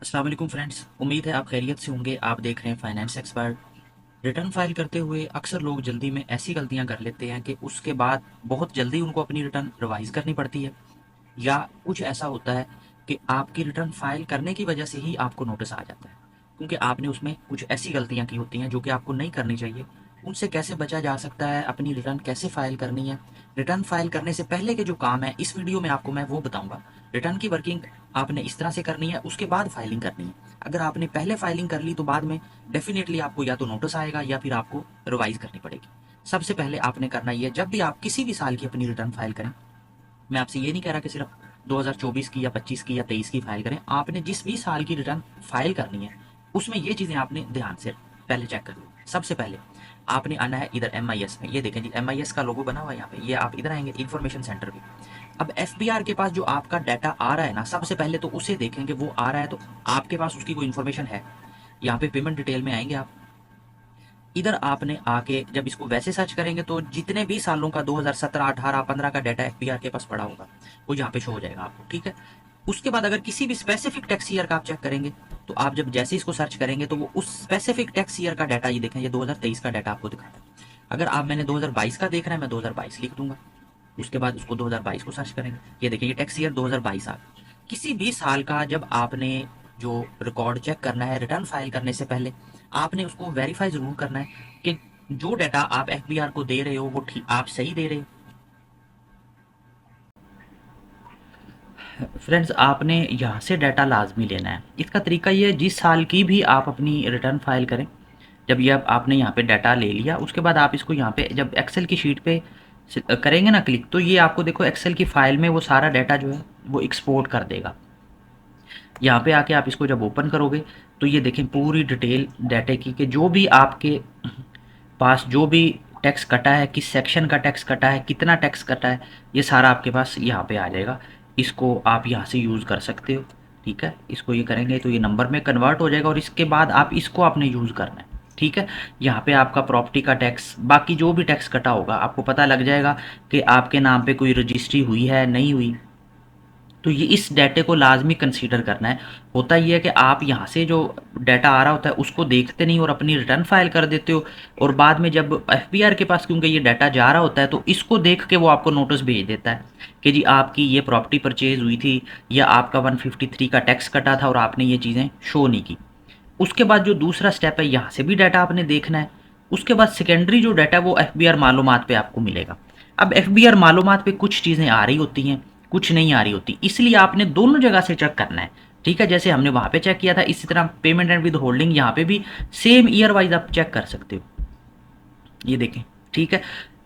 अस्सलाम वालेकुम फ्रेंड्स, उम्मीद है आप खैरियत से होंगे। आप देख रहे हैं फाइनेंस एक्सपर्ट। रिटर्न फाइल करते हुए अक्सर लोग जल्दी में ऐसी गलतियां कर लेते हैं कि उसके बाद बहुत जल्दी उनको अपनी रिटर्न रिवाइज करनी पड़ती है, या कुछ ऐसा होता है कि आपकी रिटर्न फाइल करने की वजह से ही आपको नोटिस आ जाता है, क्योंकि आपने उसमें कुछ ऐसी गलतियां की होती हैं जो कि आपको नहीं करनी चाहिए। उनसे कैसे बचा जा सकता है, अपनी रिटर्न कैसे फाइल करनी है, रिटर्न फाइल करने से पहले के जो काम है इस वीडियो में आपको मैं वो बताऊंगा। रिटर्न की वर्किंग आपने इस तरह से करनी है, उसके बाद फाइलिंग करनी है। अगर आपने पहले फाइलिंग कर ली तो बाद में डेफिनेटली आपको या तो नोटिस आएगा या फिर आपको रिवाइज करनी पड़ेगी। सबसे पहले आपने करना ये है, जब भी आप किसी भी साल की अपनी रिटर्न फाइल करें, मैं आपसे ये नहीं कह रहा कि सिर्फ 2024 की या 25 की या 23 की फाइल करें। आपने जिस भी साल की रिटर्न फाइल करनी है उसमें ये चीज़ें आपने ध्यान से पहले चेक करनी। सबसे पहले आपने आना है इधर MIS में। ये देखें जी, MIS का लोगो बना हुआ है यहाँ पे। ये आप इधर आएंगे इन्फॉर्मेशन सेंटर पे। अब FBR के पास जो आपका डाटा आ रहा है ना, सबसे पहले तो उसे देखेंगे वो आ रहा है तो आपके पास उसकी कोई इन्फॉर्मेशन है। यहाँ पे पेमेंट डिटेल में आएंगे आप। इधर आपने आके जब इसको वैसे सर्च करेंगे तो जितने भी सालों का 2017, 18, 15 का डाटा FBR के पास पड़ा होगा वो यहाँ पे शो हो जाएगा आपको, ठीक है। उसके बाद अगर किसी भी स्पेसिफिक टैक्स ईयर का आप चेक करेंगे तो आप जब जैसे इसको सर्च करेंगे तो वो उस स्पेसिफिक टैक्स ईयर का डाटा, ये देखें, ये 2023 का डाटा आपको दिखाता है। अगर आप मैंने 2022 का देख रहा है, मैं 2022 लिख दूंगा। उसके बाद उसको 2022 को सर्च करेंगे। ये देखिए, ये टैक्स ईयर 2022 आ गया। किसी भी साल का जब आपने जो रिकॉर्ड चेक करना है रिटर्न फाइल करने से पहले, आपने उसको वेरीफाई जरूर करना है कि जो डाटा आप FBR को दे रहे हो वो ठीक आप सही दे रहे हो। फ्रेंड्स, आपने यहाँ से डाटा लाजमी लेना है। इसका तरीका ये है, जिस साल की भी आप अपनी रिटर्न फाइल करें, जब ये आपने यहाँ पे डाटा ले लिया उसके बाद आप इसको यहाँ पे जब एक्सेल की शीट पे करेंगे ना क्लिक, तो ये आपको देखो एक्सेल की फाइल में वो सारा डाटा जो है वो एक्सपोर्ट कर देगा। यहाँ पे आके आप इसको जब ओपन करोगे तो ये देखें पूरी डिटेल डाटे की, कि जो भी आपके पास जो भी टैक्स कटा है, किस सेक्शन का टैक्स कटा है, कितना टैक्स कटा है, ये सारा आपके पास यहाँ पे आ जाएगा। इसको आप यहाँ से यूज़ कर सकते हो, ठीक है। इसको ये करेंगे तो ये नंबर में कन्वर्ट हो जाएगा और इसके बाद आप इसको आपने यूज़ करना है, ठीक है। यहाँ पे आपका प्रॉपर्टी का टैक्स, बाकी जो भी टैक्स कटा होगा आपको पता लग जाएगा कि आपके नाम पे कोई रजिस्ट्री हुई है नहीं हुई। तो ये इस डाटे को लाजमी कंसीडर करना है। होता ये है कि आप यहाँ से जो डाटा आ रहा होता है उसको देखते नहीं और अपनी रिटर्न फाइल कर देते हो, और बाद में जब FBR के पास क्योंकि ये डाटा जा रहा होता है तो इसको देख के वो आपको नोटिस भेज देता है कि जी आपकी ये प्रॉपर्टी परचेज हुई थी या आपका 153 का टैक्स कटा था और आपने ये चीज़ें शो नहीं की। उसके बाद जो दूसरा स्टेप है, यहाँ से भी डाटा आपने देखना है। उसके बाद सेकेंडरी जो डाटा है वो FBR मालूमात पे आपको मिलेगा। अब FBR मालूमात पे कुछ चीज़ें आ रही होती हैं, कुछ नहीं आ रही होती, इसलिए आपने दोनों जगह से चेक करना है, ठीक है। जैसे हमने वहाँ पे चेक किया था, इसी तरह पेमेंट एंड विद होल्डिंग यहाँ पे भी सेम ईयर वाइज आप चेक कर सकते हो। ये देखें, ठीक है।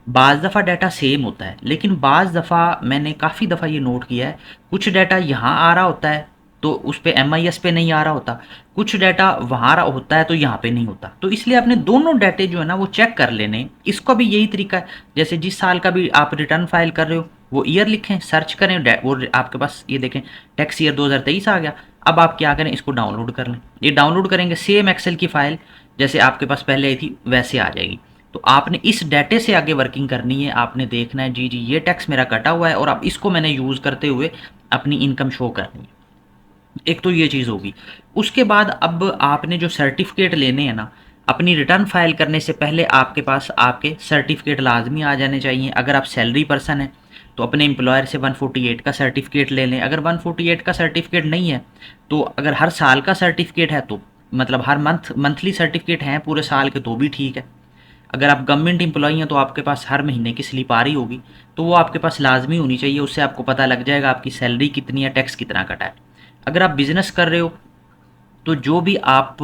बाज़ दफ़ा डाटा सेम होता है, लेकिन बाज़ दफ़ा मैंने काफ़ी दफ़ा ये नोट किया है, कुछ डाटा यहाँ आ रहा होता है तो उस पे MIS पे नहीं आ रहा होता, कुछ डाटा वहाँ होता है तो यहाँ पे नहीं होता। तो इसलिए आपने दोनों डाटे जो है ना वो चेक कर लेने। इसका भी यही तरीका है, जैसे जिस साल का भी आप रिटर्न फाइल कर रहे हो वो ईयर लिखें, सर्च करें, वो आपके पास ये देखें टैक्स ईयर 2023 आ गया। अब आप क्या करें, इसको डाउनलोड कर लें। ये डाउनलोड करेंगे सेम एक्सेल की फ़ाइल जैसे आपके पास पहले आई थी वैसे आ जाएगी। तो आपने इस डाटे से आगे वर्किंग करनी है। आपने देखना है जी जी ये टैक्स मेरा कटा हुआ है और अब इसको मैंने यूज़ करते हुए अपनी इनकम शो करनी है। एक तो ये चीज़ होगी। उसके बाद अब आपने जो सर्टिफिकेट लेने हैं ना, अपनी रिटर्न फाइल करने से पहले आपके पास आपके सर्टिफिकेट लाजमी आ जाने चाहिए। अगर आप सैलरी पर्सन हैं तो अपने एम्प्लॉयर से 148 का सर्टिफिकेट ले लें। अगर 148 का सर्टिफिकेट नहीं है तो अगर हर साल का सर्टिफिकेट है तो मतलब हर मंथली सर्टिफिकेट हैं पूरे साल के तो भी ठीक है। अगर आप गवर्नमेंट एम्प्लॉई हैं तो आपके पास हर महीने की स्लिप आ रही होगी, तो वो आपके पास लाजमी होनी चाहिए। उससे आपको पता लग जाएगा आपकी सैलरी कितनी है, टैक्स कितना कटा है। अगर आप बिज़नेस कर रहे हो तो जो भी आप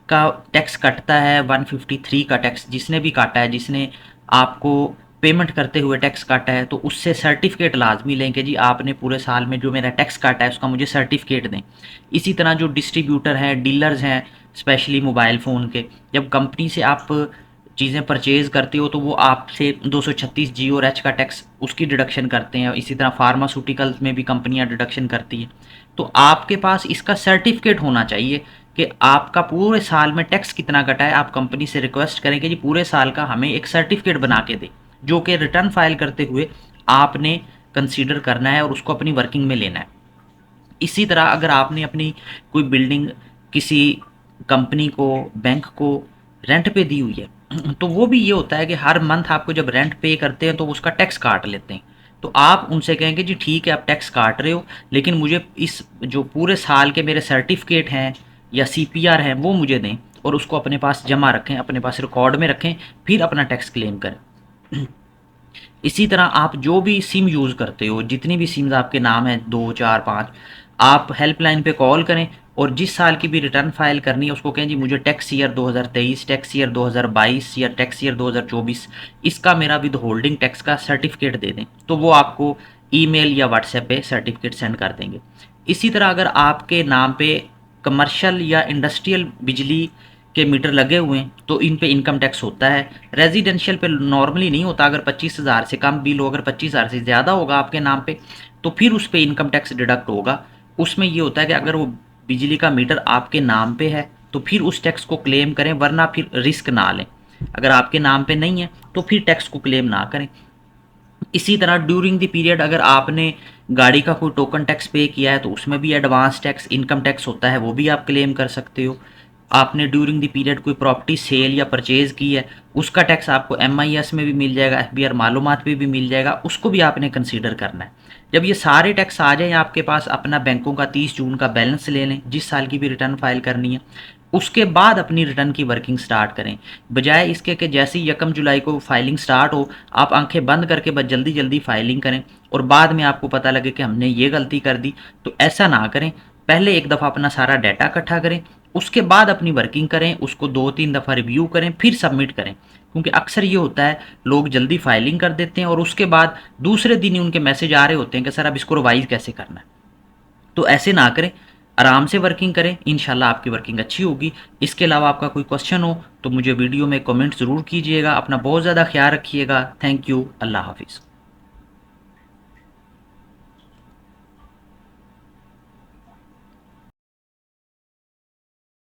का टैक्स कटता है, 153 का टैक्स जिसने भी काटा है, जिसने आपको पेमेंट करते हुए टैक्स काटा है, तो उससे सर्टिफिकेट लाजमी लें कि जी आपने पूरे साल में जो मेरा टैक्स काटा है उसका मुझे सर्टिफिकेट दें। इसी तरह जो डिस्ट्रीब्यूटर हैं, डीलर्स हैं, स्पेशली मोबाइल फ़ोन के, जब कंपनी से आप चीज़ें परचेज़ करते हो तो वो आपसे 236 जी और एच का टैक्स उसकी डिडक्शन करते हैं। इसी तरह फार्मास्यूटिकल्स में भी कंपनियां डिडक्शन करती हैं। तो आपके पास इसका सर्टिफिकेट होना चाहिए कि आपका पूरे साल में टैक्स कितना कटा है। आप कंपनी से रिक्वेस्ट करें कि जी पूरे साल का हमें एक सर्टिफिकेट बना के दें, जो कि रिटर्न फाइल करते हुए आपने कंसीडर करना है और उसको अपनी वर्किंग में लेना है। इसी तरह अगर आपने अपनी कोई बिल्डिंग किसी कंपनी को, बैंक को रेंट पे दी हुई है, तो वो भी ये होता है कि हर मंथ आपको जब रेंट पे करते हैं तो उसका टैक्स काट लेते हैं। तो आप उनसे कहेंगे जी ठीक है आप टैक्स काट रहे हो, लेकिन मुझे इस जो पूरे साल के मेरे सर्टिफिकेट हैं या सीपीआर हैं वो मुझे दें, और उसको अपने पास जमा रखें, अपने पास रिकॉर्ड में रखें, फिर अपना टैक्स क्लेम करें। इसी तरह आप जो भी सिम यूज़ करते हो, जितनी भी सिम्स आपके नाम हैं 2, 4, 5, आप हेल्पलाइन पे कॉल करें और जिस साल की भी रिटर्न फाइल करनी है उसको कहें जी मुझे टैक्स ईयर 2023, टैक्स ईयर 2022 या टैक्स ईयर 2024 इसका मेरा विद होल्डिंग टैक्स का सर्टिफिकेट दे दें, तो वो आपको ईमेल या व्हाट्सएप पे सर्टिफिकेट सेंड कर देंगे। इसी तरह अगर आपके नाम पे कमर्शियल या इंडस्ट्रियल बिजली के मीटर लगे हुए हैं तो इन पे इनकम टैक्स होता है। रेजिडेंशियल पे नॉर्मली नहीं होता, अगर 25,000 से कम बिल हो, अगर 25,000 से ज़्यादा होगा आपके नाम पे तो फिर उस पे इनकम टैक्स डिडक्ट होगा। उसमें ये होता है कि अगर वो बिजली का मीटर आपके नाम पे है तो फिर उस टैक्स को क्लेम करें, वरना फिर रिस्क ना लें। अगर आपके नाम पे नहीं है तो फिर टैक्स को क्लेम ना करें। इसी तरह ड्यूरिंग द पीरियड अगर आपने गाड़ी का कोई टोकन टैक्स पे किया है तो उसमें भी एडवांस टैक्स इनकम टैक्स होता है, वो भी आप क्लेम कर सकते हो। आपने ड्यूरिंग द पीरियड कोई प्रॉपर्टी सेल या परचेज की है उसका टैक्स आपको एमआईएस में भी मिल जाएगा, एफबीआर मालूमात में भी मिल जाएगा, उसको भी आपने कंसीडर करना है। जब ये सारे टैक्स आ जाएं आपके पास, अपना बैंकों का 30 जून का बैलेंस ले लें जिस साल की भी रिटर्न फाइल करनी है, उसके बाद अपनी रिटर्न की वर्किंग स्टार्ट करें। बजाय इसके कि जैसे ही 1 जुलाई को फाइलिंग स्टार्ट हो आप आंखें बंद करके बस जल्दी जल्दी फाइलिंग करें और बाद में आपको पता लगे कि हमने ये गलती कर दी, तो ऐसा ना करें। पहले एक दफ़ा अपना सारा डाटा इकट्ठा करें, उसके बाद अपनी वर्किंग करें, उसको 2-3 दफ़ा रिव्यू करें, फिर सबमिट करें। क्योंकि अक्सर ये होता है लोग जल्दी फाइलिंग कर देते हैं और उसके बाद दूसरे दिन ही उनके मैसेज आ रहे होते हैं कि सर अब इसको रिवाइज कैसे करना है। तो ऐसे ना करें, आराम से वर्किंग करें, इंशाल्लाह आपकी वर्किंग अच्छी होगी। इसके अलावा आपका कोई क्वेश्चन हो तो मुझे वीडियो में कमेंट ज़रूर कीजिएगा। अपना बहुत ज़्यादा ख्याल रखिएगा। Thank you. अल्लाह हाफिज़।